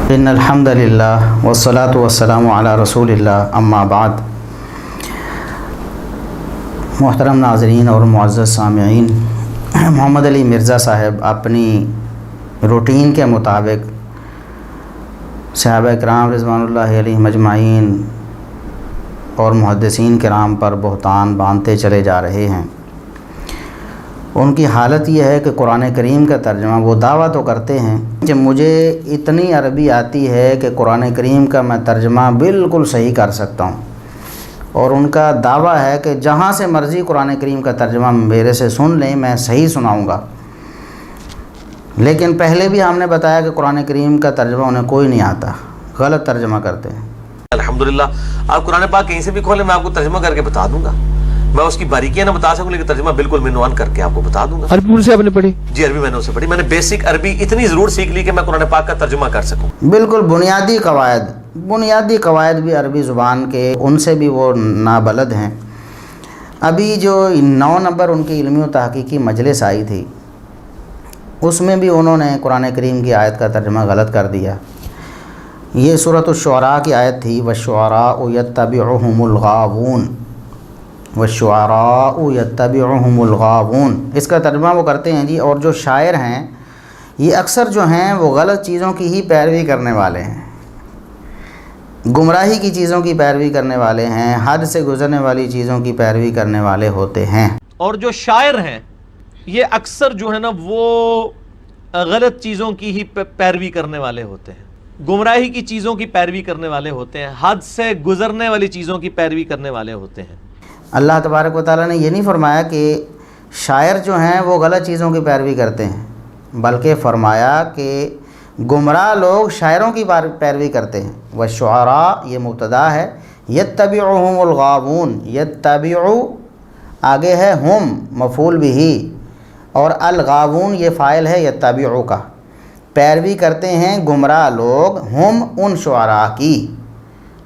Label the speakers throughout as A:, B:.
A: ان الحمد للہ والصلاۃ والسلام علی رسول اللہ اما بعد۔ محترم ناظرین اور معزز سامعین، محمد علی مرزا صاحب اپنی روٹین کے مطابق صحابہ کرام رضوان اللہ علیہم اجمعین اور محدثین کرام پر بہتان باندھتے چلے جا رہے ہیں۔ ان کی حالت یہ ہے کہ قرآن کریم کا ترجمہ وہ دعویٰ تو کرتے ہیں کہ مجھے اتنی عربی آتی ہے کہ قرآن کریم کا میں ترجمہ بالکل صحیح کر سکتا ہوں، اور ان کا دعویٰ ہے کہ جہاں سے مرضی قرآن کریم کا ترجمہ میرے سے سن لیں میں صحیح سناؤں گا۔ لیکن پہلے بھی ہم نے بتایا کہ قرآن کریم کا ترجمہ انہیں کوئی نہیں آتا، غلط ترجمہ کرتے ہیں۔
B: الحمدللہ آپ قرآن پاک کہیں سے بھی کھولیں، میں آپ کو ترجمہ کر کے بتا دوں گا۔ میں اس کی باریکیاں نہ بتا سکوں لیکن ترجمہ بالکل منوان کر کے آپ کو بتا دوں گا۔
C: عربی سے آپ نے پڑھی؟
B: جی عربی میں نے اسے پڑھی، میں نے بیسک عربی اتنی ضرور سیکھ لی کہ میں قرآن پاک کا ترجمہ کر سکوں۔
A: بالکل بنیادی قواعد بھی عربی زبان کے ان سے بھی وہ نابلد ہیں۔ ابھی جو 9 نمبر ان کی علمی و تحقیقی مجلس آئی تھی، اس میں بھی انہوں نے قرآن کریم کی آیت کا ترجمہ غلط کر دیا۔ یہ سورۃ الشعراء کی آیت تھی، وَالشُّعَرَاءُ يَتَّبِعُهُمُ الْغَاوُونَ، وَالشُّعَرَاءُ يَتَّبِعُهُمُ الْغَاوُونَ۔ اس کا ترجمہ وہ کرتے ہیں جی، اور جو شاعر ہیں یہ اکثر جو ہیں وہ غلط چیزوں کی ہی پیروی کرنے والے ہیں، گمراہی کی چیزوں کی پیروی کرنے والے ہیں، حد سے گزرنے والی چیزوں کی پیروی کرنے والے ہوتے ہیں۔
D: اور جو شاعر ہیں یہ اکثر جو ہے نا وہ غلط چیزوں کی ہی پیروی کرنے والے ہوتے ہیں، گمراہی کی چیزوں کی پیروی کرنے والے ہوتے ہیں، حد سے گزرنے والی چیزوں کی پیروی کرنے والے ہوتے ہیں۔
A: اللہ تبارک و تعالیٰ نے یہ نہیں فرمایا کہ شاعر جو ہیں وہ غلط چیزوں کی پیروی کرتے ہیں، بلکہ فرمایا کہ گمراہ لوگ شاعروں کی پیروی کرتے ہیں۔ والشعراء یہ مبتدا ہے، یتبعہم الغاوون، یتبعو آگے ہے ہم مفعول بہ، اور الغاوون یہ فاعل ہے یتبعو کا۔ پیروی کرتے ہیں گمراہ لوگ ہم ان شعراء کی،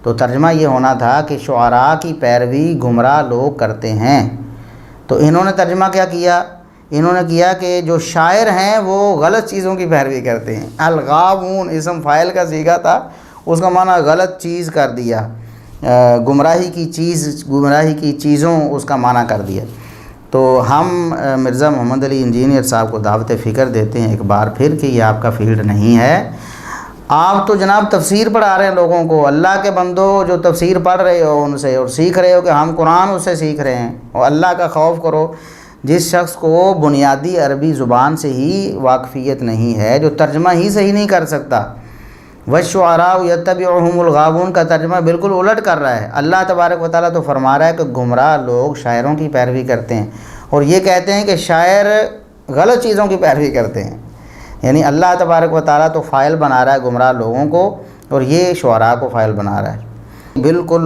A: تو ترجمہ یہ ہونا تھا کہ شعراء کی پیروی گمراہ لوگ کرتے ہیں۔ تو انہوں نے ترجمہ کیا کیا؟ انہوں نے کیا کہ جو شاعر ہیں وہ غلط چیزوں کی پیروی کرتے ہیں۔ الغاوون اسم فاعل کا صیغہ تھا، اس کا معنی غلط چیز کر دیا، گمراہی کی چیزوں اس کا معنی کر دیا۔ تو ہم مرزا محمد علی انجینئر صاحب کو دعوت فکر دیتے ہیں ایک بار پھر کہ یہ آپ کا فیلڈ نہیں ہے۔ آپ تو جناب تفسیر پڑھا رہے ہیں لوگوں کو، اللہ کے بندو جو تفسیر پڑھ رہے ہو ان سے اور سیکھ رہے ہو کہ ہم قرآن اس سے سیکھ رہے ہیں، اور اللہ کا خوف کرو۔ جس شخص کو بنیادی عربی زبان سے ہی واقفیت نہیں ہے، جو ترجمہ ہی صحیح نہیں کر سکتا، وَالشُّعَرَاءُ يَتَّبِعُهُمُ الْغَاوُونَ کا ترجمہ بالکل الٹ کر رہا ہے۔ اللہ تبارک و تعالیٰ تو فرما رہا ہے کہ گمراہ لوگ شاعروں کی پیروی کرتے ہیں، اور یہ کہتے ہیں کہ شاعر غلط چیزوں کی پیروی کرتے ہیں۔ یعنی اللہ تبارک و تعالیٰ تو فاعل بنا رہا ہے گمراہ لوگوں کو، اور یہ شعراء کو فاعل بنا رہا ہے۔ بالکل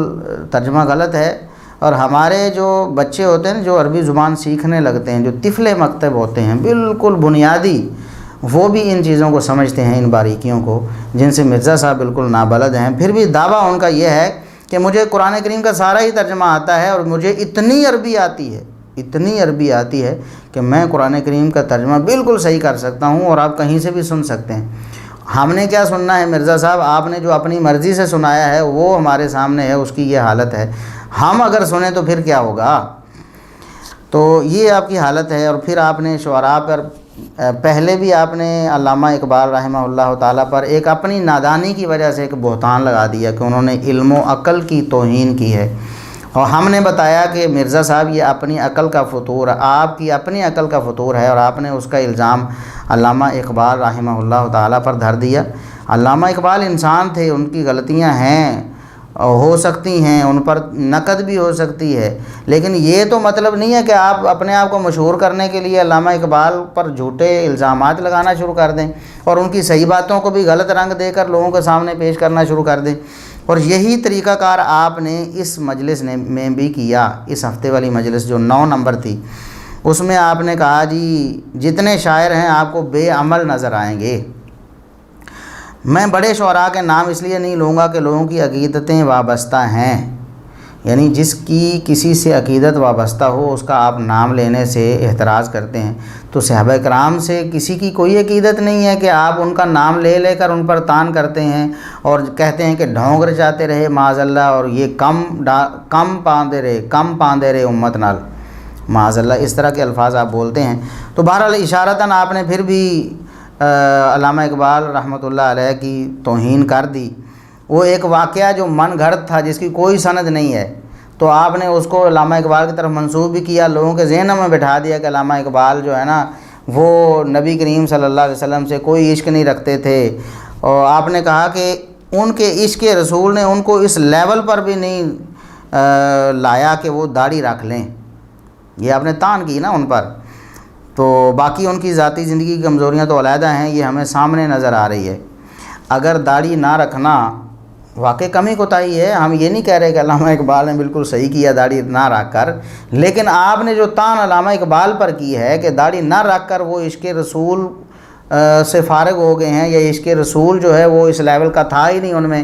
A: ترجمہ غلط ہے۔ اور ہمارے جو بچے ہوتے ہیں جو عربی زبان سیکھنے لگتے ہیں، جو طفل مکتب ہوتے ہیں بالکل بنیادی، وہ بھی ان چیزوں کو سمجھتے ہیں، ان باریکیوں کو، جن سے مرزا صاحب بالکل نابلد ہیں۔ پھر بھی دعویٰ ان کا یہ ہے کہ مجھے قرآن کریم کا سارا ہی ترجمہ آتا ہے، اور مجھے اتنی عربی آتی ہے کہ میں قرآن کریم کا ترجمہ بالکل صحیح کر سکتا ہوں، اور آپ کہیں سے بھی سن سکتے ہیں۔ ہم نے کیا سننا ہے مرزا صاحب؟ آپ نے جو اپنی مرضی سے سنایا ہے وہ ہمارے سامنے ہے، اس کی یہ حالت ہے۔ ہم اگر سنیں تو پھر کیا ہوگا؟ تو یہ آپ کی حالت ہے۔ اور پھر آپ نے شعراء پر پہلے بھی آپ نے علامہ اقبال رحمہ اللہ تعالیٰ پر ایک اپنی نادانی کی وجہ سے ایک بہتان لگا دیا کہ انہوں نے علم و عقل کی توہین کی ہے، اور ہم نے بتایا کہ مرزا صاحب یہ اپنی عقل کا فطور، آپ کی اپنی عقل کا فطور ہے، اور آپ نے اس کا الزام علامہ اقبال رحمہ اللہ تعالیٰ پر دھر دیا۔ علامہ اقبال انسان تھے، ان کی غلطیاں ہیں، ہو سکتی ہیں، ان پر نقد بھی ہو سکتی ہے، لیکن یہ تو مطلب نہیں ہے کہ آپ اپنے آپ کو مشہور کرنے کے لیے علامہ اقبال پر جھوٹے الزامات لگانا شروع کر دیں، اور ان کی صحیح باتوں کو بھی غلط رنگ دے کر لوگوں کے سامنے پیش کرنا شروع کر دیں۔ اور یہی طریقہ کار آپ نے اس مجلس میں بھی کیا۔ اس ہفتے والی مجلس جو 9 نمبر تھی، اس میں آپ نے کہا جی جتنے شاعر ہیں آپ کو بے عمل نظر آئیں گے۔ میں بڑے شعراء کے نام اس لیے نہیں لوں گا کہ لوگوں کی عقیدتیں وابستہ ہیں، یعنی جس کی کسی سے عقیدت وابستہ ہو اس کا آپ نام لینے سے احتراز کرتے ہیں، تو صحابہ کرام سے کسی کی کوئی عقیدت نہیں ہے کہ آپ ان کا نام لے لے کر ان پر طعن کرتے ہیں اور کہتے ہیں کہ ڈھونگ رچاتے رہے معاذ اللہ، اور یہ کم پاندے رہے امت نال معاذ اللہ، اس طرح کے الفاظ آپ بولتے ہیں۔ تو بہرحال اشارتاً آپ نے پھر بھی علامہ اقبال رحمۃ اللہ علیہ کی توہین کر دی۔ وہ ایک واقعہ جو من گھڑت تھا جس کی کوئی سند نہیں ہے، تو آپ نے اس کو علامہ اقبال کی طرف منسوب بھی کیا، لوگوں کے ذہن میں بٹھا دیا کہ علامہ اقبال جو ہے نا وہ نبی کریم صلی اللہ علیہ وسلم سے کوئی عشق نہیں رکھتے تھے، اور آپ نے کہا کہ ان کے عشق رسول نے ان کو اس لیول پر بھی نہیں لایا کہ وہ داڑھی رکھ لیں، یہ آپ نے طعن کی نا ان پر۔ تو باقی ان کی ذاتی زندگی کی کمزوریاں تو علیحدہ ہیں، یہ ہمیں سامنے نظر آ رہی ہے۔ اگر داڑھی نہ رکھنا واقعی کمی کوتاہی ہے، ہم یہ نہیں کہہ رہے کہ علامہ اقبال نے بالکل صحیح کیا داڑھی نہ رکھ کر، لیکن آپ نے جو طعن علامہ اقبال پر کی ہے کہ داڑھی نہ رکھ کر وہ عشق رسول سے فارغ ہو گئے ہیں، یا عشق رسول جو ہے وہ اس لیول کا تھا ہی نہیں، ان میں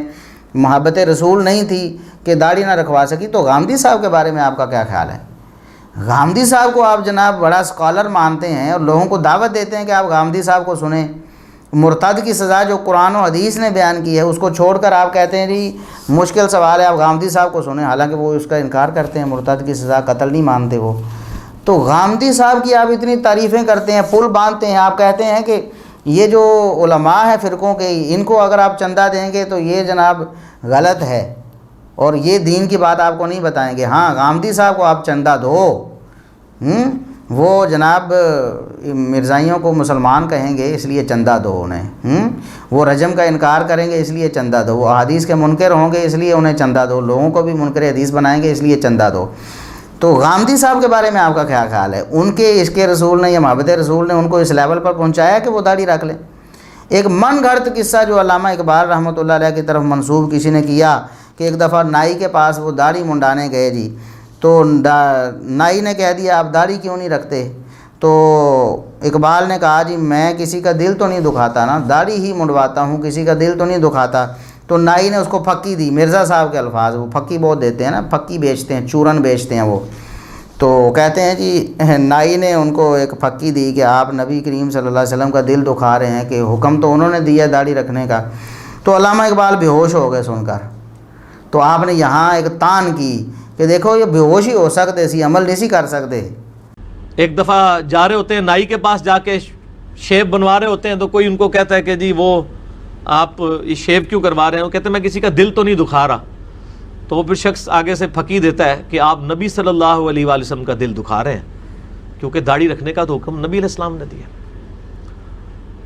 A: محبت رسول نہیں تھی کہ داڑھی نہ رکھوا سکی، تو غامدی صاحب کے بارے میں آپ کا کیا خیال ہے؟ غامدی صاحب کو آپ جناب بڑا اسکالر مانتے ہیں اور لوگوں کو دعوت دیتے ہیں کہ آپ غامدی صاحب کو سنیں۔ مرتد کی سزا جو قرآن و حدیث نے بیان کی ہے اس کو چھوڑ کر آپ کہتے ہیں جی مشکل سوال ہے، آپ غامدی صاحب کو سنیں، حالانکہ وہ اس کا انکار کرتے ہیں، مرتد کی سزا قتل نہیں مانتے وہ۔ تو غامدی صاحب کی آپ اتنی تعریفیں کرتے ہیں، پل باندھتے ہیں، آپ کہتے ہیں کہ یہ جو علماء ہیں فرقوں کے، ان کو اگر آپ چندہ دیں گے تو یہ جناب غلط ہے، اور یہ دین کی بات آپ کو نہیں بتائیں گے۔ ہاں غامدی صاحب کو آپ چندہ دو، وہ جناب مرزائیوں کو مسلمان کہیں گے اس لیے چندہ دو انہیں، وہ رجم کا انکار کریں گے اس لیے چندہ دو، وہ احادیث کے منکر ہوں گے اس لیے انہیں چندہ دو، لوگوں کو بھی منکر حدیث بنائیں گے اس لیے چندہ دو۔ تو غامدی صاحب کے بارے میں آپ کا کیا خیال ہے؟ ان کے عشق رسول نے یا محبت رسول نے ان کو اس لیول پر پہنچایا کہ وہ داڑھی رکھ لیں؟ ایک من گھڑت قصہ جو علامہ اقبال رحمۃ اللہ علیہ کی طرف منسوب کسی نے کیا کہ ایک دفعہ نائی کے پاس وہ داڑھی منڈانے گئے جی، تو نائی نے کہہ دیا آپ داڑھی کیوں نہیں رکھتے؟ تو اقبال نے کہا جی میں کسی کا دل تو نہیں دکھاتا نا، داڑھی ہی منڈواتا ہوں، کسی کا دل تو نہیں دکھاتا۔ تو نائی نے اس کو پھکی دی، مرزا صاحب کے الفاظ، وہ پھکی بہت دیتے ہیں نا، پھکی بیچتے ہیں، چورن بیچتے ہیں وہ، تو کہتے ہیں جی نائی نے ان کو ایک پھکی دی کہ آپ نبی کریم صلی اللہ علیہ وسلم کا دل دکھا رہے ہیں، کہ حکم تو انہوں نے دیا داڑھی رکھنے کا۔ تو علامہ اقبال بے ہوش ہو گئے سن کر، تو آپ نے یہاں ایک طعن کی کہ دیکھو یہ بے ہوش ہی ہو سکتے سی، عمل نہیں سی کر سکتے۔
D: ایک دفعہ جا رہے ہوتے ہیں نائی کے پاس، جا کے شیپ بنوا رہے ہوتے ہیں، تو کوئی ان کو کہتا ہے کہ جی وہ آپ یہ شیپ کیوں کروا رہے ہیں؟ وہ کہتے ہیں میں کسی کا دل تو نہیں دکھا رہا۔ تو وہ پھر شخص آگے سے پھکی دیتا ہے کہ آپ نبی صلی اللہ علیہ وآلہ وسلم کا دل دکھا رہے ہیں، کیونکہ داڑھی رکھنے کا تو حکم نبی علیہ السلام نے دیا۔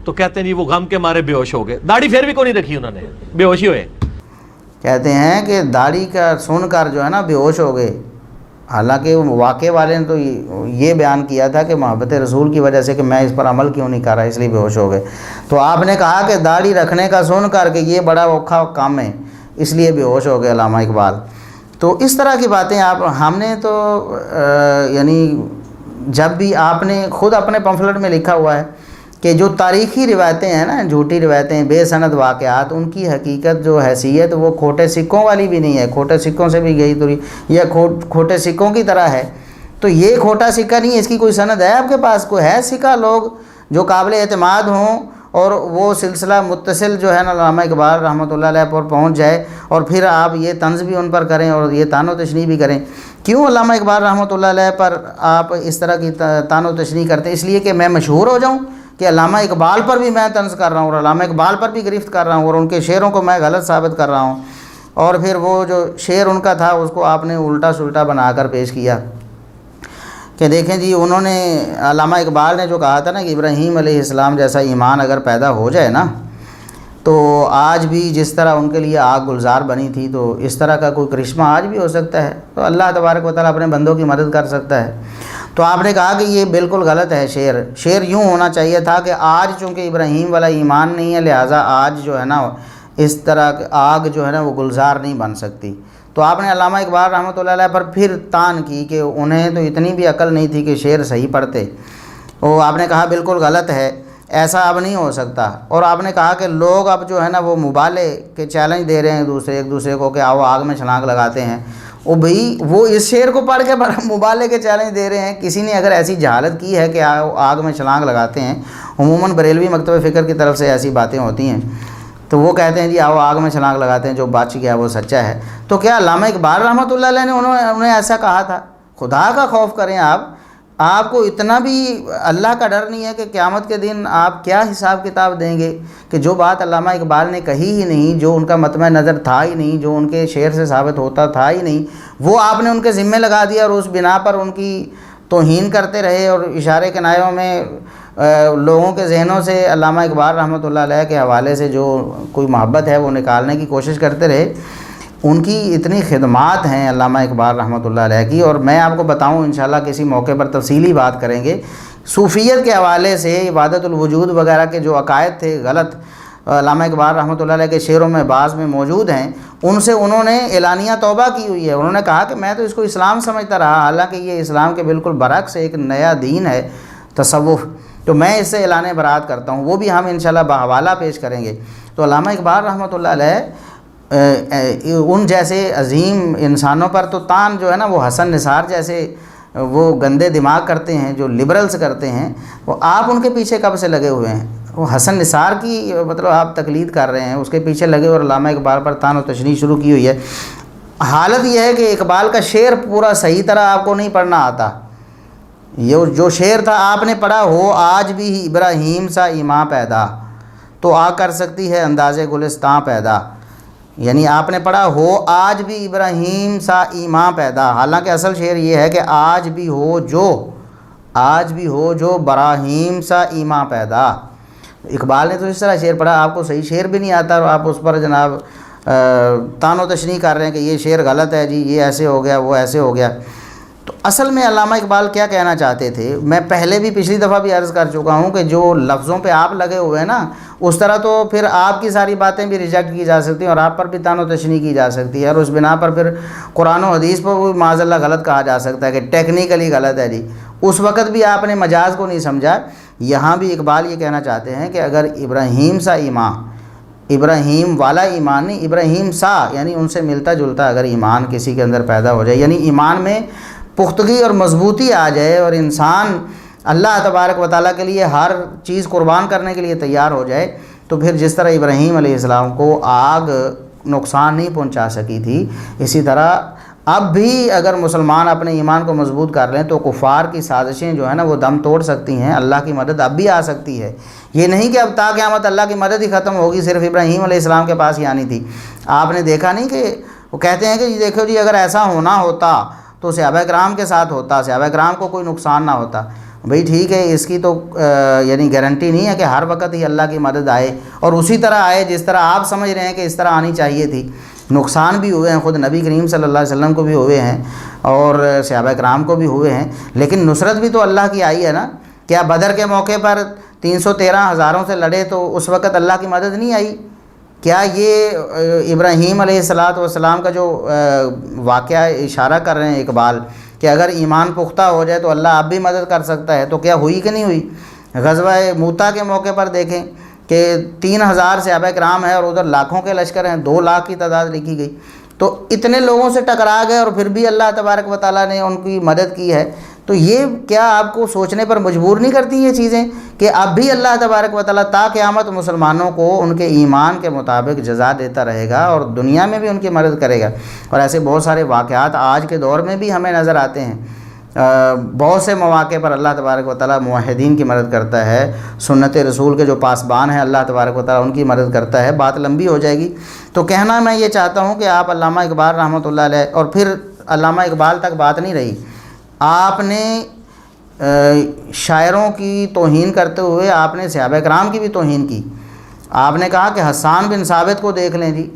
D: تو کہتے ہیں جی وہ غم کے مارے بے ہوش ہو گئے، داڑھی پھر بھی کوئی نہیں رکھی انہوں نے، بے ہوشی ہوئے۔
A: کہتے ہیں کہ داڑھی کا سن کر جو ہے نا بے ہوش ہو گئے، حالانکہ واقعے والے نے تو یہ بیان کیا تھا کہ محبت رسول کی وجہ سے کہ میں اس پر عمل کیوں نہیں کر رہا، اس لیے بے ہوش ہو گئے۔ تو آپ نے کہا کہ داڑھی رکھنے کا سن کر کہ یہ بڑا اوکھا کام ہے، اس لیے بے ہوش ہو گئے علامہ اقبال۔ تو اس طرح کی باتیں ہم نے تو یعنی جب بھی آپ نے خود اپنے پمفلٹ میں لکھا ہوا ہے کہ جو تاریخی روایتیں ہیں نا، جھوٹی روایتیں، بے سند واقعات، ان کی حقیقت جو حیثیت وہ کھوٹے سکوں والی بھی نہیں ہے، کھوٹے سکوں سے بھی گئی توری یا کھوٹے سکوں کی طرح ہے۔ تو یہ کھوٹا سکہ نہیں ہے، اس کی کوئی سند ہے آپ کے پاس؟ کوئی ہے سکہ لوگ جو قابل اعتماد ہوں اور وہ سلسلہ متصل جو ہے نا علامہ اقبال رحمۃ اللہ علیہ پر پہنچ جائے، اور پھر آپ یہ طنز بھی ان پر کریں اور یہ طعن و تشنیع بھی کریں؟ کیوں علامہ اقبال رحمۃ اللہ علیہ پر آپ اس طرح کی طعن و تشنیع کرتے ہیں؟ اس لیے کہ میں مشہور ہو جاؤں کہ علامہ اقبال پر بھی میں طنز کر رہا ہوں اور علامہ اقبال پر بھی گرفت کر رہا ہوں اور ان کے شعروں کو میں غلط ثابت کر رہا ہوں، اور پھر وہ جو شعر ان کا تھا اس کو آپ نے الٹا سلٹا بنا کر پیش کیا کہ دیکھیں جی انہوں نے علامہ اقبال نے جو کہا تھا نا کہ ابراہیم علیہ السلام جیسا ایمان اگر پیدا ہو جائے نا تو آج بھی جس طرح ان کے لیے آگ گلزار بنی تھی تو اس طرح کا کوئی کرشمہ آج بھی ہو سکتا ہے، تو اللہ تبارک و تعالیٰ اپنے بندوں کی مدد کر سکتا ہے۔ تو آپ نے کہا کہ یہ بالکل غلط ہے، شعر یوں ہونا چاہیے تھا کہ آج چونکہ ابراہیم والا ایمان نہیں ہے لہٰذا آج جو ہے نا اس طرح آگ جو ہے نا وہ گلزار نہیں بن سکتی۔ تو آپ نے علامہ اقبال رحمۃ اللہ علیہ پر پھر طعن کی کہ انہیں تو اتنی بھی عقل نہیں تھی کہ شعر صحیح پڑھتے، وہ آپ نے کہا بالکل غلط ہے، ایسا اب نہیں ہو سکتا۔ اور آپ نے کہا کہ لوگ اب جو ہے نا وہ مبالغے کے چیلنج دے رہے ہیں ایک دوسرے کو کہ آؤ آگ میں چھلانگ لگاتے ہیں، وہ بھئی وہ اس شعر کو پڑھ کے بڑا مبالغے کے چیلنج دے رہے ہیں. کسی نے اگر ایسی جہالت کی ہے کہ آگ میں چھلانگ لگاتے ہیں، عموماً بریلوی مکتب فکر کی طرف سے ایسی باتیں ہوتی ہیں، تو وہ کہتے ہیں جی آؤ آگ میں چھلانگ لگاتے ہیں، جو بچ گیا وہ سچا ہے. تو کیا علامہ اقبال رحمۃ اللہ علیہ نے انہیں ایسا کہا تھا؟ خدا کا خوف کریں آپ کو اتنا بھی اللہ کا ڈر نہیں ہے کہ قیامت کے دن آپ کیا حساب کتاب دیں گے کہ جو بات علامہ اقبال نے کہی ہی نہیں، جو ان کا مطمع نظر تھا ہی نہیں، جو ان کے شعر سے ثابت ہوتا تھا ہی نہیں، وہ آپ نے ان کے ذمے لگا دیا اور اس بنا پر ان کی توہین کرتے رہے اور اشارے کنایوں میں لوگوں کے ذہنوں سے علامہ اقبال رحمۃ اللہ علیہ کے حوالے سے جو کوئی محبت ہے وہ نکالنے کی کوشش کرتے رہے. ان کی اتنی خدمات ہیں علامہ اقبال رحمۃ اللہ علیہ کی. اور میں آپ کو بتاؤں انشاءاللہ کسی موقع پر تفصیلی بات کریں گے. صوفیت کے حوالے سے عبادت الوجود وغیرہ کے جو عقائد تھے غلط، علامہ اقبال رحمۃ اللہ علیہ کے شعروں میں بعض میں موجود ہیں، ان سے انہوں نے اعلانیہ توبہ کی ہوئی ہے. انہوں نے کہا کہ میں تو اس کو اسلام سمجھتا رہا، حالانکہ یہ اسلام کے بالکل برعکس ایک نیا دین ہے تصوف، تو میں اس سے اعلان برات کرتا ہوں. وہ بھی ہم انشاءاللہ بحوالہ پیش کریں گے. تو علامہ اقبال رحمۃ اللہ علیہ ان جیسے عظیم انسانوں پر تو تان جو ہے نا، وہ حسن نثار جیسے وہ گندے دماغ کرتے ہیں جو لبرلز کرتے ہیں، وہ آپ ان کے پیچھے کب سے لگے ہوئے ہیں؟ وہ حسن نثار کی مطلب آپ تقلید کر رہے ہیں، اس کے پیچھے لگے اور علامہ اقبال پر تان و تشنیع شروع کی ہوئی ہے. حالت یہ ہے کہ اقبال کا شعر پورا صحیح طرح آپ کو نہیں پڑھنا آتا. یہ جو شعر تھا آپ نے پڑھا، ہو آج بھی ابراہیم سا ایماں پیدا تو آ کر سکتی ہے انداز گلستاں پیدا. یعنی آپ نے پڑھا ہو آج بھی ابراہیم سا ایماں پیدا، حالانکہ اصل شعر یہ ہے کہ آج بھی ہو جو براہیم سا ایماں پیدا. اقبال نے تو اس طرح شعر پڑھا، آپ کو صحیح شعر بھی نہیں آتا اور آپ اس پر جناب تان و تشنیع کر رہے ہیں کہ یہ شعر غلط ہے جی، یہ ایسے ہو گیا، وہ ایسے ہو گیا. تو اصل میں علامہ اقبال کیا کہنا چاہتے تھے، میں پہلے بھی پچھلی دفعہ بھی عرض کر چکا ہوں کہ جو لفظوں پہ آپ لگے ہوئے ہیں نا، اس طرح تو پھر آپ کی ساری باتیں بھی ریجیکٹ کی جا سکتی ہیں اور آپ پر بھی تان و تشنیع کی جا سکتی ہے، اور اس بنا پر پھر قرآن و حدیث پر بھی معاذ اللہ غلط کہا جا سکتا ہے کہ ٹیکنیکلی غلط ہے جی. اس وقت بھی آپ نے مجاز کو نہیں سمجھا. یہاں بھی اقبال یہ کہنا چاہتے ہیں کہ اگر ابراہیم سا ایمان، ابراہیم والا ایمان نہیں، ابراہیم سا یعنی ان سے ملتا جلتا اگر ایمان کسی کے اندر پیدا ہو جائے، یعنی ایمان میں پختگی اور مضبوطی آ جائے اور انسان اللہ تبارک و تعالیٰ کے لیے ہر چیز قربان کرنے کے لیے تیار ہو جائے، تو پھر جس طرح ابراہیم علیہ السلام کو آگ نقصان نہیں پہنچا سکی تھی، اسی طرح اب بھی اگر مسلمان اپنے ایمان کو مضبوط کر لیں تو کفار کی سازشیں جو ہیں نا وہ دم توڑ سکتی ہیں. اللہ کی مدد اب بھی آ سکتی ہے. یہ نہیں کہ اب تا قیامت اللہ کی مدد ہی ختم ہوگی، صرف ابراہیم علیہ السلام کے پاس ہی آنی تھی. آپ نے دیکھا نہیں کہ وہ کہتے ہیں کہ جی دیکھو جی اگر ایسا ہونا ہوتا تو صحابہ کرام کے ساتھ ہوتا، صحابہ کرام کو کوئی نقصان نہ ہوتا. بھئی ٹھیک ہے، اس کی تو یعنی گارنٹی نہیں ہے کہ ہر وقت ہی اللہ کی مدد آئے اور اسی طرح آئے جس طرح آپ سمجھ رہے ہیں کہ اس طرح آنی چاہیے تھی. نقصان بھی ہوئے ہیں، خود نبی کریم صلی اللہ علیہ وسلم کو بھی ہوئے ہیں اور صحابہ کرام کو بھی ہوئے ہیں، لیکن نصرت بھی تو اللہ کی آئی ہے نا. کیا بدر کے موقع پر 313 ہزاروں سے لڑے تو اس وقت اللہ کی مدد نہیں آئی؟ کیا یہ ابراہیم علیہ السلام کا جو واقعہ اشارہ کر رہے ہیں اقبال کہ اگر ایمان پختہ ہو جائے تو اللہ اب بھی مدد کر سکتا ہے، تو کیا ہوئی کہ نہیں ہوئی؟ غزوہ موتا کے موقع پر دیکھیں کہ 3000 صحابہ کرام ہیں اور ادھر لاکھوں کے لشکر ہیں، 2 لاکھ کی تعداد لکھی گئی، تو اتنے لوگوں سے ٹکرا گئے اور پھر بھی اللہ تبارک و تعالیٰ نے ان کی مدد کی ہے. تو یہ کیا آپ کو سوچنے پر مجبور نہیں کرتی یہ چیزیں کہ اب بھی اللہ تبارک و تعالیٰ تا قیامت مسلمانوں کو ان کے ایمان کے مطابق جزا دیتا رہے گا اور دنیا میں بھی ان کی مدد کرے گا؟ اور ایسے بہت سارے واقعات آج کے دور میں بھی ہمیں نظر آتے ہیں. بہت سے مواقع پر اللہ تبارک و تعالیٰ موحدین کی مدد کرتا ہے، سنت رسول کے جو پاسبان ہیں اللہ تبارک و تعالیٰ ان کی مدد کرتا ہے. بات لمبی ہو جائے گی، تو کہنا میں یہ چاہتا ہوں کہ آپ علامہ اقبال رحمۃ اللہ علیہ، اور پھر علامہ اقبال تک بات نہیں رہی، آپ نے شاعروں کی توہین کرتے ہوئے آپ نے صحابہ کرام کی بھی توہین کی. آپ نے کہا کہ حسان بن ثابت کو دیکھ لیں جی،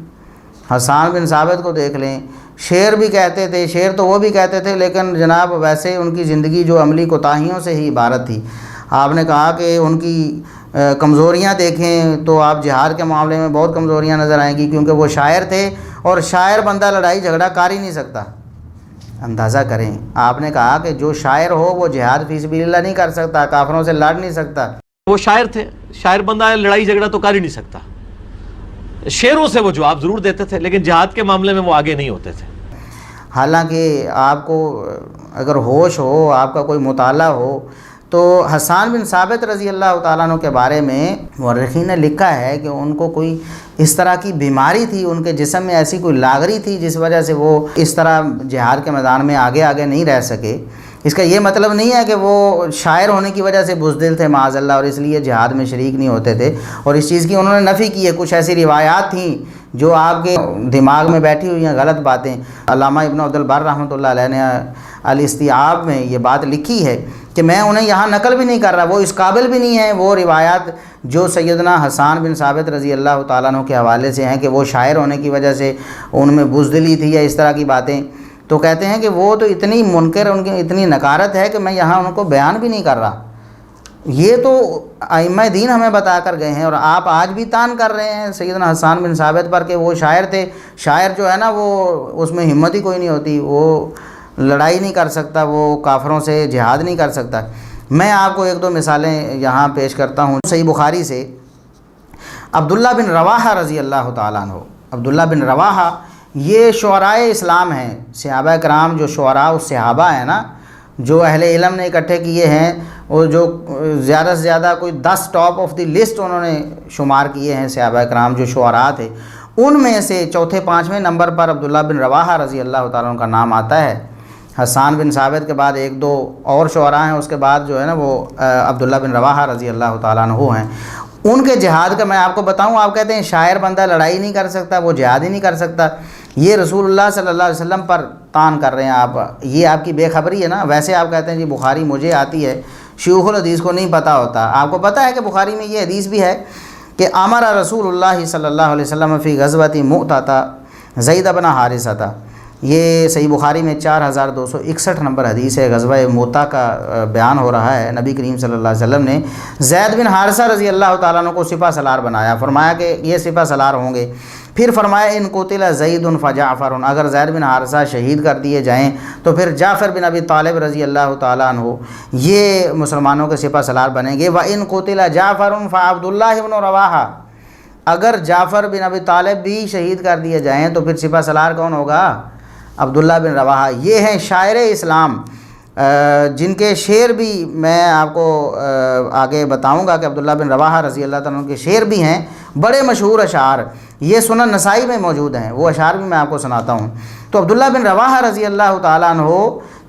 A: حسان بن ثابت کو دیکھ لیں، شعر بھی کہتے تھے، شعر تو وہ بھی کہتے تھے لیکن جناب ویسے ان کی زندگی جو عملی کوتاہیوں سے ہی عبارت تھی. آپ نے کہا کہ ان کی کمزوریاں دیکھیں تو آپ جہاد کے معاملے میں بہت کمزوریاں نظر آئیں گی، کیونکہ وہ شاعر تھے اور شاعر بندہ لڑائی جھگڑا کر ہی نہیں سکتا. اندازہ کریں، آپ نے کہا کہ جو شاعر ہو وہ جہاد فی سبیل اللہ نہیں کر سکتا، کافروں سے لڑ نہیں سکتا.
D: وہ شاعر تھے، شاعر بندہ لڑائی جھگڑا تو کر ہی نہیں سکتا. شعروں سے وہ جواب ضرور دیتے تھے لیکن جہاد کے معاملے میں وہ آگے نہیں ہوتے تھے.
A: حالانکہ آپ کو اگر ہوش ہو، آپ کا کوئی مطالعہ ہو، تو حسان بن ثابت رضی اللہ تعالیٰ عنہ کے بارے میں مورخین نے لکھا ہے کہ ان کو کوئی اس طرح کی بیماری تھی، ان کے جسم میں ایسی کوئی لاغری تھی جس وجہ سے وہ اس طرح جہاد کے میدان میں آگے نہیں رہ سکے۔ اس کا یہ مطلب نہیں ہے کہ وہ شاعر ہونے کی وجہ سے بزدل تھے معاذ اللہ، اور اس لیے جہاد میں شریک نہیں ہوتے تھے، اور اس چیز کی انہوں نے نفی کی ہے۔ کچھ ایسی روایات تھیں جو آپ کے دماغ میں بیٹھی ہوئی ہیں، غلط باتیں۔ علامہ ابن عبد البر رحمۃ اللہ علیہ نے الاستیعاب میں یہ بات لکھی ہے کہ میں انہیں یہاں نقل بھی نہیں کر رہا، وہ اس قابل بھی نہیں ہیں وہ روایات جو سیدنا حسان بن ثابت رضی اللہ تعالیٰ عنہ کے حوالے سے ہیں کہ وہ شاعر ہونے کی وجہ سے ان میں بزدلی تھی یا اس طرح کی باتیں، تو کہتے ہیں کہ وہ تو اتنی منکر، ان کی اتنی نکارت ہے کہ میں یہاں ان کو بیان بھی نہیں کر رہا۔ یہ تو ائمہ دین ہمیں بتا کر گئے ہیں، اور آپ آج بھی تان کر رہے ہیں سیدنا حسان بن ثابت پر کہ وہ شاعر تھے۔ شاعر جو ہے نا، وہ اس میں ہمت ہی کوئی نہیں ہوتی، وہ لڑائی نہیں کر سکتا، وہ کافروں سے جہاد نہیں کر سکتا۔ میں آپ کو ایک دو مثالیں یہاں پیش کرتا ہوں صحیح بخاری سے۔ عبداللہ بن رواحہ رضی اللہ تعالیٰ عنہ، عبداللہ بن رواحہ یہ شعرائے اسلام ہیں، صحابہ کرام جو شعراء صحابہ ہیں نا، جو اہل علم نے اکٹھے کیے ہیں، وہ جو زیادہ سے زیادہ کوئی 10 ٹاپ آف دی لسٹ انہوں نے شمار کیے ہیں صحابہ کرام جو شعراء تھے، ان میں سے چوتھے 5ویں نمبر پر عبداللہ بن رواحہ رضی اللہ تعالیٰ عنہ کا نام آتا ہے۔ حسان بن ثابت کے بعد ایک دو اور شعراء ہیں، اس کے بعد جو ہے نا وہ عبداللہ بن رواحہ رضی اللہ تعالیٰ عنہ ہیں۔ ان کے جہاد کا میں آپ کو بتاؤں، آپ کہتے ہیں شاعر بندہ لڑائی نہیں کر سکتا، وہ جہاد ہی نہیں کر سکتا، یہ رسول اللہ صلی اللہ علیہ وسلم پر تان کر رہے ہیں آپ، یہ آپ کی بے خبری ہے نا۔ ویسے آپ کہتے ہیں جی بخاری مجھے آتی ہے، شیوخ الحدیث کو نہیں پتہ ہوتا۔ آپ کو پتہ ہے کہ بخاری میں یہ حدیث بھی ہے کہ امر رسول اللہ صلی اللہ علیہ وسلم فی غزوۃ مؤتہ زید بن حارثہ تھا، یہ صحیح بخاری میں 4261 نمبر حدیث ہے۔ غزوہ موتا کا بیان ہو رہا ہے، نبی کریم صلی اللہ علیہ وسلم نے زید بن حارثہ رضی اللہ تعالیٰ عنہ کو سپہ سالار بنایا، فرمایا کہ یہ سپہ سالار ہوں گے۔ پھر فرمایا ان قتل زید فجعفر، اگر زید بن حارثہ شہید کر دیے جائیں تو پھر جعفر بن ابی طالب رضی اللہ تعالیٰ عنہ یہ مسلمانوں کے سپہ سالار بنیں گے۔ وَإِن قُتِلَ جعفر فعبداللہ بن رواحہ، اگر جعفر بن ابی طالب بھی شہید کر دیے جائیں تو پھر سپہ سالار کون ہوگا؟ عبداللہ بن رواحہ۔ یہ ہیں شاعر اسلام، جن کے شعر بھی میں آپ کو آگے بتاؤں گا کہ عبداللہ بن رواحہ رضی اللہ تعالیٰ عنہ کے شعر بھی ہیں، بڑے مشہور اشعار، یہ سنن نسائی میں موجود ہیں، وہ اشعار بھی میں آپ کو سناتا ہوں۔ تو عبداللہ بن رواحہ رضی اللہ تعالیٰ عنہ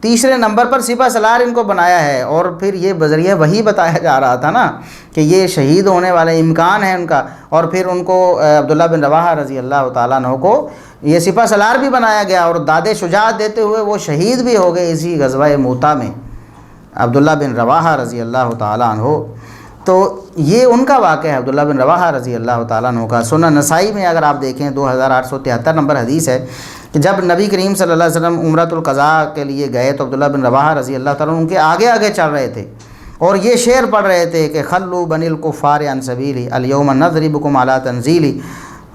A: تیسرے نمبر پر سپہ سالار ان کو بنایا ہے، اور پھر یہ بذریعہ وحی بتایا جا رہا تھا نا کہ یہ شہید ہونے والے امکان ہے ان کا، اور پھر ان کو عبداللہ بن رواحہ رضی اللہ تعالیٰ عنہ کو یہ سپہ سالار بھی بنایا گیا، اور داد شجاعت دیتے ہوئے وہ شہید بھی ہو گئے اسی غزوہ موتا میں، عبداللہ بن رواحہ رضی اللہ تعالیٰ عنہ۔ تو یہ ان کا واقعہ ہے عبداللہ بن رواحہ رضی اللہ تعالیٰ عنہ کا۔ سنن نسائی میں اگر آپ دیکھیں 2873 نمبر حدیث ہے کہ جب نبی کریم صلی اللہ علیہ وسلم عمرۃ القضاء کے لیے گئے تو عبداللہ بن رواحہ رضی اللہ تعالیٰ عنہ ان کے آگے چل رہے تھے، اور یہ شعر پڑھ رہے تھے کہ خلو بنی الکفار عن سبیلی الیوم نضربکم علی تنزیلی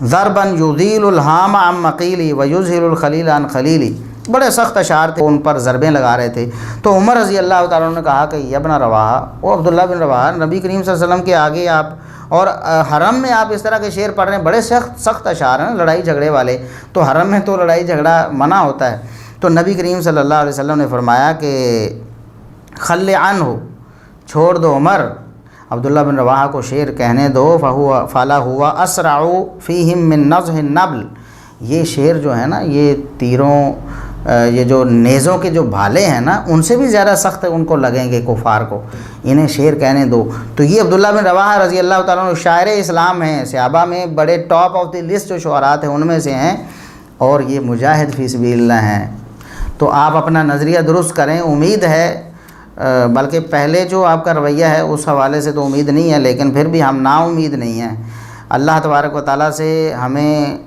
A: ضربا یذیل الہام عن مقیلی ویذہل الخلیل عن خلیلی۔ بڑے سخت اشعار تھے، ان پر ضربیں لگا رہے تھے۔ تو عمر رضی اللہ تعالیٰ عنہ نے کہا کہ یا ابن رواحہ، وہ عبداللہ بن رواحہ، نبی کریم صلی اللہ علیہ وسلم کے آگے آپ اور حرم میں آپ اس طرح کے شعر پڑھ رہے ہیں، بڑے سخت اشعار ہیں لڑائی جھگڑے والے، تو حرم میں تو لڑائی جھگڑا منع ہوتا ہے۔ تو نبی کریم صلی اللہ علیہ وسلم نے فرمایا کہ خل عنہ، چھوڑ دو عمر، عبداللہ بن رواحہ کو شعر کہنے دو، فلا ہوا اسرع فیہم من نضح النبل، یہ شعر جو ہے نا، یہ تیروں، یہ جو نیزوں کے جو بھالے ہیں نا، ان سے بھی زیادہ سخت ان کو لگیں گے کفار کو، انہیں شعر کہنے دو۔ تو یہ عبداللہ بن رواحہ رضی اللہ تعالیٰ عنہ شاعر اسلام ہیں، صحابہ میں بڑے ٹاپ آف دی لسٹ جو شعراء ہیں ان میں سے ہیں، اور یہ مجاہد فی سبیل اللہ ہیں۔ تو آپ اپنا نظریہ درست کریں، امید ہے، بلکہ پہلے جو آپ کا رویہ ہے اس حوالے سے تو امید نہیں ہے، لیکن پھر بھی ہم نا امید نہیں ہیں۔ اللہ تبارک و تعالیٰ سے ہمیں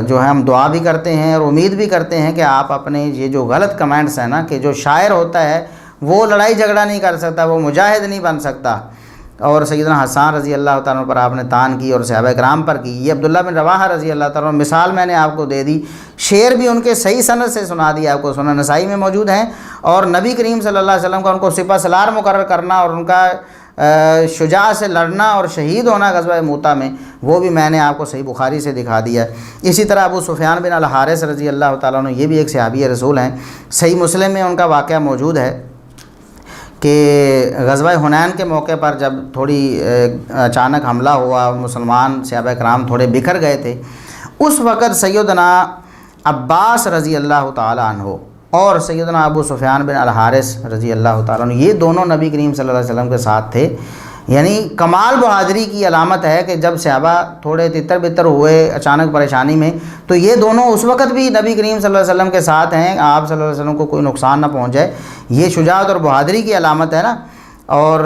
A: جو ہے ہم دعا بھی کرتے ہیں اور امید بھی کرتے ہیں کہ آپ اپنے یہ جو غلط کمنٹس ہیں نا کہ جو شاعر ہوتا ہے وہ لڑائی جھگڑا نہیں کر سکتا، وہ مجاہد نہیں بن سکتا، اور سیدنا حسان رضی اللہ تعالیٰ عنہ پر آپ نے تان کی اور صحابہ کرام پر کی۔ یہ عبداللہ بن رواحہ رضی اللہ تعالیٰ عنہ مثال میں نے آپ کو دے دی، شعر بھی ان کے صحیح سند سے سنا دی آپ کو، سنن نسائی میں موجود ہیں، اور نبی کریم صلی اللہ علیہ وسلم کا ان کو سپہ سالار مقرر کرنا اور ان کا شجاع سے لڑنا اور شہید ہونا غزوہ موتا میں، وہ بھی میں نے آپ کو صحیح بخاری سے دکھا دیا ہے۔ اسی طرح ابو سفیان بن الحارث رضی اللہ تعالیٰ عنہ، یہ بھی ایک صحابی رسول ہیں، صحیح مسلم میں ان کا واقعہ موجود ہے کہ غزوہ حنین کے موقع پر جب تھوڑی اچانک حملہ ہوا، مسلمان صحابہ کرام تھوڑے بکھر گئے تھے، اس وقت سیدنا عباس رضی اللہ تعالیٰ عنہ اور سیدنا ابو سفیان بن الحارث رضی اللہ تعالیٰ عنہ، یہ دونوں نبی کریم صلی اللہ علیہ وسلم کے ساتھ تھے۔ یعنی کمال بہادری کی علامت ہے کہ جب صحابہ تھوڑے تتر بتر ہوئے اچانک پریشانی میں، تو یہ دونوں اس وقت بھی نبی کریم صلی اللہ علیہ وسلم کے ساتھ ہیں، آپ صلی اللہ علیہ وسلم کو کوئی نقصان نہ پہنچ جائے، یہ شجاعت اور بہادری کی علامت ہے نا۔ اور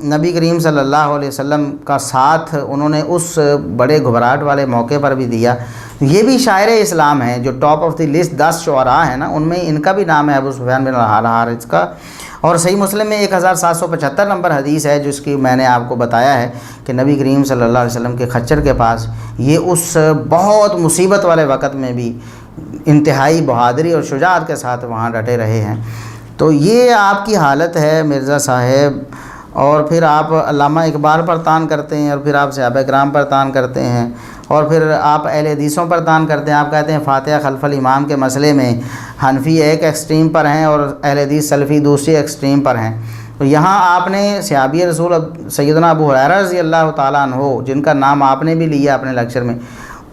A: نبی کریم صلی اللہ علیہ وسلم کا ساتھ انہوں نے اس بڑے گھبراہٹ والے موقع پر بھی دیا۔ یہ بھی شاعر اسلام ہیں جو ٹاپ آف دی لسٹ 10 شعراء ہیں نا، ان میں ان کا بھی نام ہے ابو سفیان بن الحارث کا۔ اور صحیح مسلم میں 1775 نمبر حدیث ہے جس کی میں نے آپ کو بتایا ہے کہ نبی کریم صلی اللہ علیہ وسلم کے خچر کے پاس یہ اس بہت مصیبت والے وقت میں بھی انتہائی بہادری اور شجاعت کے ساتھ وہاں ڈٹے رہے ہیں۔ تو یہ آپ کی حالت ہے مرزا صاحب، اور پھر آپ علامہ اقبال پر تان کرتے ہیں، اور پھر آپ صحابہ کرام پر تان کرتے ہیں، اور پھر آپ اہل حدیثوں پر تان کرتے ہیں۔ آپ کہتے ہیں فاتحہ خلف الامام کے مسئلے میں حنفی ایک ایکسٹریم پر ہیں اور اہل حدیث سلفی دوسری ایکسٹریم پر ہیں۔ تو یہاں آپ نے صحابی رسول سیدنا ابو ہریرہ رضی اللہ تعالیٰ عنہ، جن کا نام آپ نے بھی لیا اپنے لیکچر میں،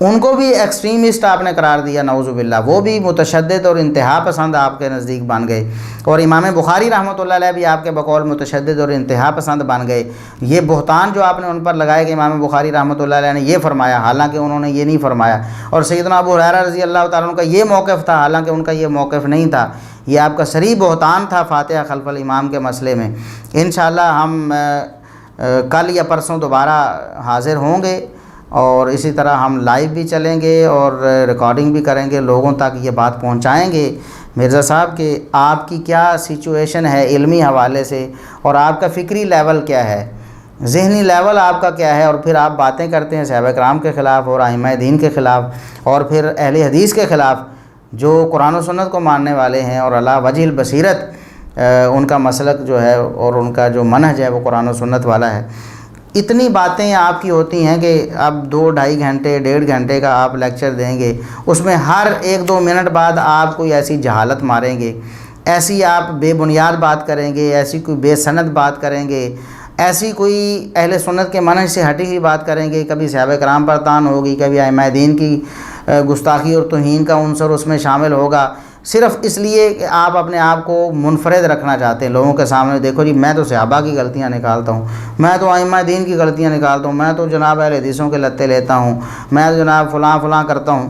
A: ان کو بھی ایکسٹریمسٹ آپ نے قرار دیا، نعوذ باللہ۔ وہ بھی متشدد اور انتہا پسند آپ کے نزدیک بن گئے، اور امام بخاری رحمۃ اللہ علیہ بھی آپ کے بقول متشدد اور انتہا پسند بن گئے۔ یہ بہتان جو آپ نے ان پر لگائے کہ امام بخاری رحمۃ اللہ علیہ نے یہ فرمایا، حالانکہ انہوں نے یہ نہیں فرمایا، اور سیدنا ابو ہریرہ رضی اللہ تعالیٰ عنہ کا یہ موقف تھا، حالانکہ ان کا یہ موقف نہیں تھا۔ یہ آپ کا صریح بہتان تھا فاتحہ خلف الامام کے مسئلے میں۔ انشاءاللہ ہم کل یا پرسوں دوبارہ حاضر ہوں گے، اور اسی طرح ہم لائیو بھی چلیں گے اور ریکارڈنگ بھی کریں گے، لوگوں تک یہ بات پہنچائیں گے مرزا صاحب کہ آپ کی کیا سچویشن ہے علمی حوالے سے، اور آپ کا فکری لیول کیا ہے، ذہنی لیول آپ کا کیا ہے۔ اور پھر آپ باتیں کرتے ہیں صحابہ کرام کے خلاف اور ائمہ دین کے خلاف، اور پھر اہل حدیث کے خلاف جو قرآن و سنت کو ماننے والے ہیں، اور علی وجہ البصیرت ان کا مسلک جو ہے اور ان کا جو منہج ہے وہ قرآن و سنت والا ہے۔ اتنی باتیں آپ کی ہوتی ہیں کہ اب 2-2.5 گھنٹے 1.5 گھنٹے کا آپ لیکچر دیں گے، اس میں ہر 1-2 منٹ بعد آپ کوئی ایسی جہالت ماریں گے، ایسی آپ بے بنیاد بات کریں گے، ایسی کوئی بے سند بات کریں گے، ایسی کوئی اہل سنت کے منہج سے ہٹی ہوئی بات کریں گے، کبھی صحابہ کرام پر تان ہوگی، کبھی ائمہ دین کی گستاخی اور توہین کا عنصر اس میں شامل ہوگا، صرف اس لیے کہ آپ اپنے آپ کو منفرد رکھنا چاہتے ہیں لوگوں کے سامنے۔ دیکھو جی، میں تو صحابہ کی غلطیاں نکالتا ہوں، میں تو ائمہ دین کی غلطیاں نکالتا ہوں، میں تو جناب اہل حدیثوں کے لتے لیتا ہوں، میں تو جناب فلاں فلاں کرتا ہوں۔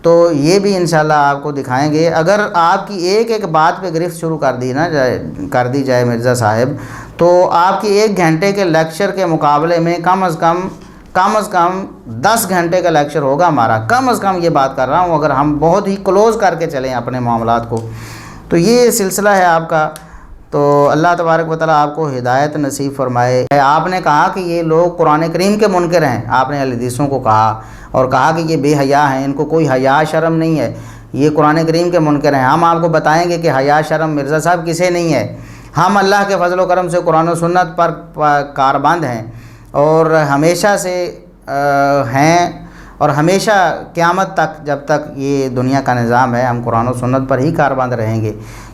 A: تو یہ بھی انشاءاللہ آپ کو دکھائیں گے۔ اگر آپ کی ایک ایک بات پہ گرفت شروع کر دی جائے مرزا صاحب، تو آپ کی 1 گھنٹے کے لیکچر کے مقابلے میں کم از کم 10 گھنٹے کا لیکچر ہوگا ہمارا، کم از کم یہ بات کر رہا ہوں، اگر ہم بہت ہی کلوز کر کے چلیں اپنے معاملات کو۔ تو یہ سلسلہ ہے آپ کا۔ تو اللہ تبارک و تعالیٰ آپ کو ہدایت نصیب فرمائے۔ آپ نے کہا کہ یہ لوگ قرآن کریم کے منکر ہیں، آپ نے اہل حدیثوں کو کہا، اور کہا کہ یہ بے حیا ہیں، ان کو کوئی حیا شرم نہیں ہے، یہ قرآن کریم کے منکر ہیں۔ ہم آپ کو بتائیں گے کہ حیا شرم مرزا صاحب کسے نہیں ہے۔ ہم اللہ کے فضل و کرم سے قرآن و سنت پر کاربند ہیں، اور ہمیشہ سے ہیں، اور ہمیشہ قیامت تک جب تک یہ دنیا کا نظام ہے ہم قرآن و سنت پر ہی کاربند رہیں گے۔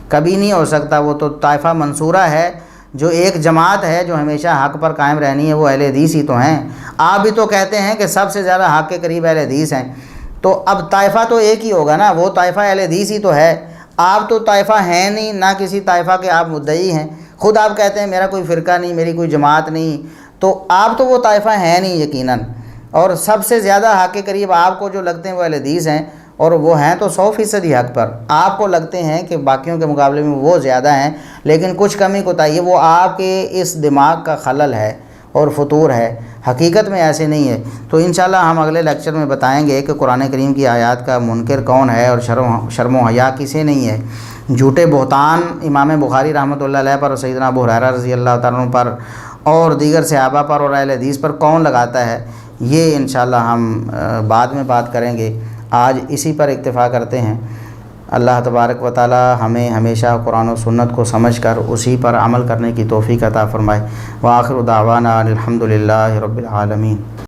A: کبھی نہیں ہو سکتا، وہ تو طائفہ منصورہ ہے، جو ایک جماعت ہے جو ہمیشہ حق پر قائم رہنی ہے، وہ اہل حدیث ہی تو ہیں۔ آپ بھی تو کہتے ہیں کہ سب سے زیادہ حق کے قریب اہل حدیث ہیں، تو اب طائفہ تو ایک ہی ہوگا نا، وہ طائفہ اہل حدیث ہی تو ہے۔ آپ تو طائفہ ہیں نہیں، نہ کسی طائفہ کے آپ مدعی ہیں، خود آپ کہتے ہیں میرا کوئی فرقہ نہیں، میری کوئی جماعت نہیں، تو آپ تو وہ طائفہ ہیں نہیں یقیناً۔ اور سب سے زیادہ حق کے قریب آپ کو جو لگتے ہیں وہ اہل حدیث ہیں، اور وہ ہیں تو 100% حق پر۔ آپ کو لگتے ہیں کہ باقیوں کے مقابلے میں وہ زیادہ ہیں، لیکن کچھ کمی کوتاہی، وہ آپ کے اس دماغ کا خلل ہے اور فطور ہے، حقیقت میں ایسے نہیں ہے۔ تو انشاءاللہ ہم اگلے لیکچر میں بتائیں گے کہ قرآن کریم کی آیات کا منکر کون ہے، اور شرم و حیا کسے نہیں ہے۔ جھوٹے بہتان امام بخاری رحمۃ اللہ علیہ پر اور سیدنا ابو ہریرہ رضی اللہ تعالیٰ عنہ پر اور دیگر صحابہ پر اور اہل حدیث پر کون لگاتا ہے، یہ انشاءاللہ ہم بعد میں بات کریں گے۔ آج اسی پر اکتفا کرتے ہیں۔ اللہ تبارک و تعالی ہمیں ہمیشہ قرآن و سنت کو سمجھ کر اسی پر عمل کرنے کی توفیق عطا فرمائے۔ وآخر دعوانا الحمد للہ رب العالمین۔